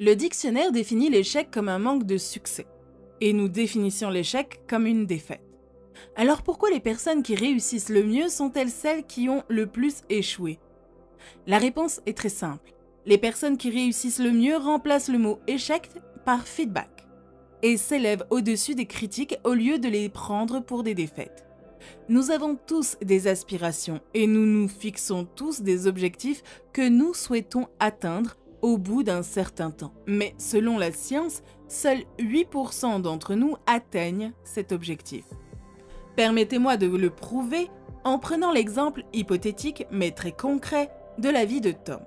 Le dictionnaire définit l'échec comme un manque de succès, et nous définissons l'échec comme une défaite. Alors pourquoi les personnes qui réussissent le mieux sont-elles celles qui ont le plus échoué? La réponse est très simple. Les personnes qui réussissent le mieux remplacent le mot échec par feedback et s'élèvent au-dessus des critiques au lieu de les prendre pour des défaites. Nous avons tous des aspirations et nous nous fixons tous des objectifs que nous souhaitons atteindre au bout d'un certain temps. Mais selon la science, seuls 8% d'entre nous atteignent cet objectif. Permettez-moi de le prouver en prenant l'exemple hypothétique mais très concret de la vie de Tom.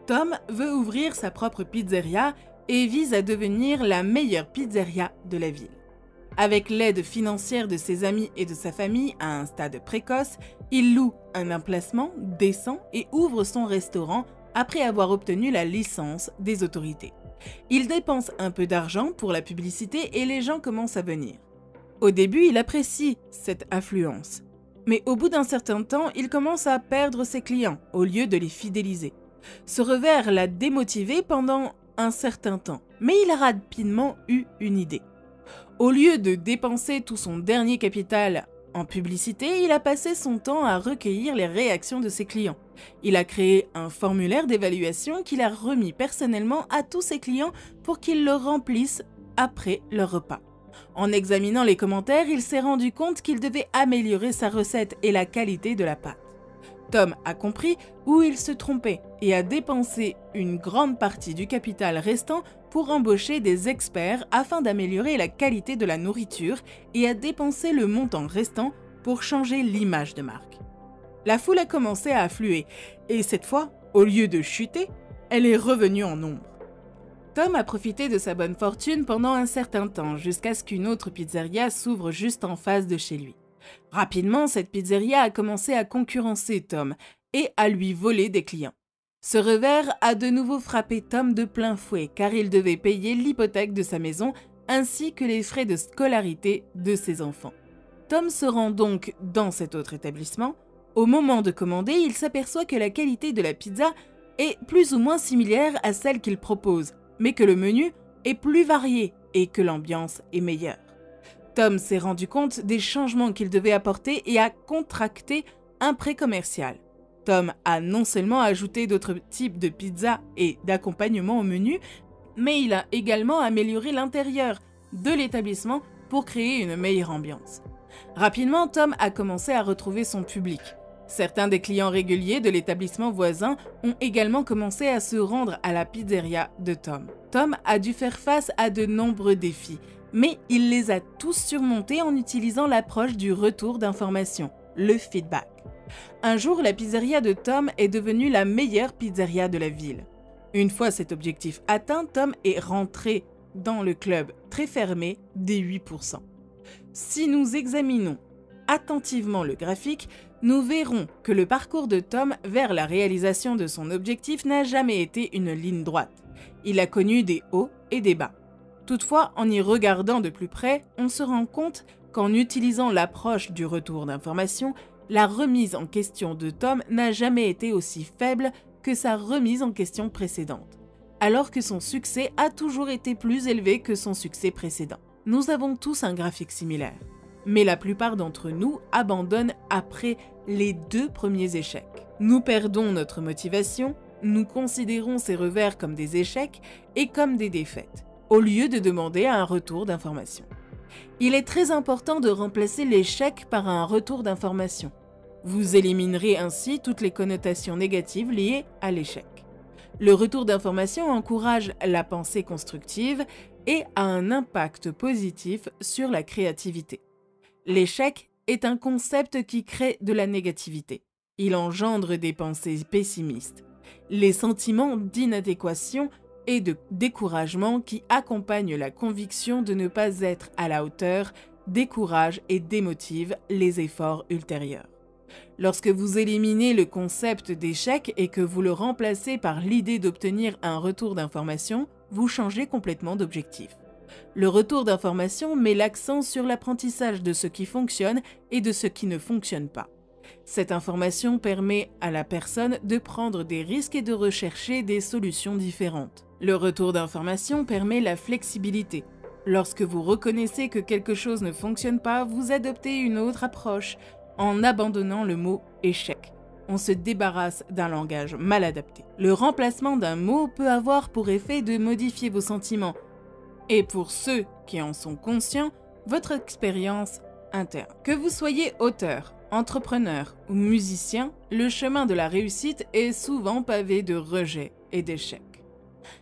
Tom veut ouvrir sa propre pizzeria et vise à devenir la meilleure pizzeria de la ville. Avec l'aide financière de ses amis et de sa famille à un stade précoce, il loue un emplacement décent et ouvre son restaurant après avoir obtenu la licence des autorités. Il dépense un peu d'argent pour la publicité et les gens commencent à venir. Au début, il apprécie cette affluence. Mais au bout d'un certain temps, il commence à perdre ses clients au lieu de les fidéliser. Ce revers l'a démotivé pendant un certain temps, mais il a rapidement eu une idée. Au lieu de dépenser tout son dernier capital en publicité, il a passé son temps à recueillir les réactions de ses clients. Il a créé un formulaire d'évaluation qu'il a remis personnellement à tous ses clients pour qu'ils le remplissent après leur repas. En examinant les commentaires, il s'est rendu compte qu'il devait améliorer sa recette et la qualité de la pâte. Tom a compris où il se trompait et a dépensé une grande partie du capital restant pour embaucher des experts afin d'améliorer la qualité de la nourriture et a dépensé le montant restant pour changer l'image de marque. La foule a commencé à affluer et cette fois, au lieu de chuter, elle est revenue en nombre. Tom a profité de sa bonne fortune pendant un certain temps jusqu'à ce qu'une autre pizzeria s'ouvre juste en face de chez lui. Rapidement, cette pizzeria a commencé à concurrencer Tom et à lui voler des clients. Ce revers a de nouveau frappé Tom de plein fouet car il devait payer l'hypothèque de sa maison ainsi que les frais de scolarité de ses enfants. Tom se rend donc dans cet autre établissement. Au moment de commander, il s'aperçoit que la qualité de la pizza est plus ou moins similaire à celle qu'il propose, mais que le menu est plus varié et que l'ambiance est meilleure. Tom s'est rendu compte des changements qu'il devait apporter et a contracté un prêt commercial. Tom a non seulement ajouté d'autres types de pizza et d'accompagnement au menu, mais il a également amélioré l'intérieur de l'établissement pour créer une meilleure ambiance. Rapidement, Tom a commencé à retrouver son public. Certains des clients réguliers de l'établissement voisin ont également commencé à se rendre à la pizzeria de Tom. Tom a dû faire face à de nombreux défis, mais il les a tous surmontés en utilisant l'approche du retour d'information, le feedback. Un jour, la pizzeria de Tom est devenue la meilleure pizzeria de la ville. Une fois cet objectif atteint, Tom est rentré dans le club très fermé des 8%. Si nous examinons attentivement le graphique, nous verrons que le parcours de Tom vers la réalisation de son objectif n'a jamais été une ligne droite. Il a connu des hauts et des bas. Toutefois, en y regardant de plus près, on se rend compte qu'en utilisant l'approche du retour d'information, la remise en question de Tom n'a jamais été aussi faible que sa remise en question précédente, alors que son succès a toujours été plus élevé que son succès précédent. Nous avons tous un graphique similaire, mais la plupart d'entre nous abandonnent après les 2 premiers échecs. Nous perdons notre motivation, nous considérons ces revers comme des échecs et comme des défaites, au lieu de demander un retour d'information. Il est très important de remplacer l'échec par un retour d'information. Vous éliminerez ainsi toutes les connotations négatives liées à l'échec. Le retour d'information encourage la pensée constructive et a un impact positif sur la créativité. L'échec est un concept qui crée de la négativité. Il engendre des pensées pessimistes, les sentiments d'inadéquation et de découragement qui accompagnent la conviction de ne pas être à la hauteur, découragent et démotivent les efforts ultérieurs. Lorsque vous éliminez le concept d'échec et que vous le remplacez par l'idée d'obtenir un retour d'information, vous changez complètement d'objectif. Le retour d'information met l'accent sur l'apprentissage de ce qui fonctionne et de ce qui ne fonctionne pas. Cette information permet à la personne de prendre des risques et de rechercher des solutions différentes. Le retour d'information permet la flexibilité. Lorsque vous reconnaissez que quelque chose ne fonctionne pas, vous adoptez une autre approche en abandonnant le mot « échec ». On se débarrasse d'un langage mal adapté. Le remplacement d'un mot peut avoir pour effet de modifier vos sentiments. Et pour ceux qui en sont conscients, votre expérience interne. Que vous soyez auteur, entrepreneur ou musicien, le chemin de la réussite est souvent pavé de rejets et d'échecs.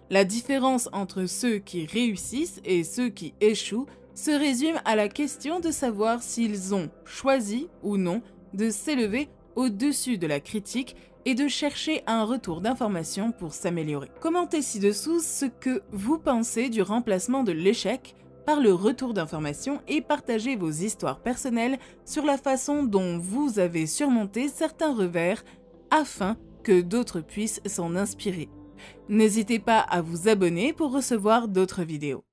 La différence entre ceux qui réussissent et ceux qui échouent se résume à la question de savoir s'ils ont choisi ou non de s'élever au-dessus de la critique et de chercher un retour d'information pour s'améliorer. Commentez ci-dessous ce que vous pensez du remplacement de l'échec par le retour d'information et partagez vos histoires personnelles sur la façon dont vous avez surmonté certains revers afin que d'autres puissent s'en inspirer. N'hésitez pas à vous abonner pour recevoir d'autres vidéos.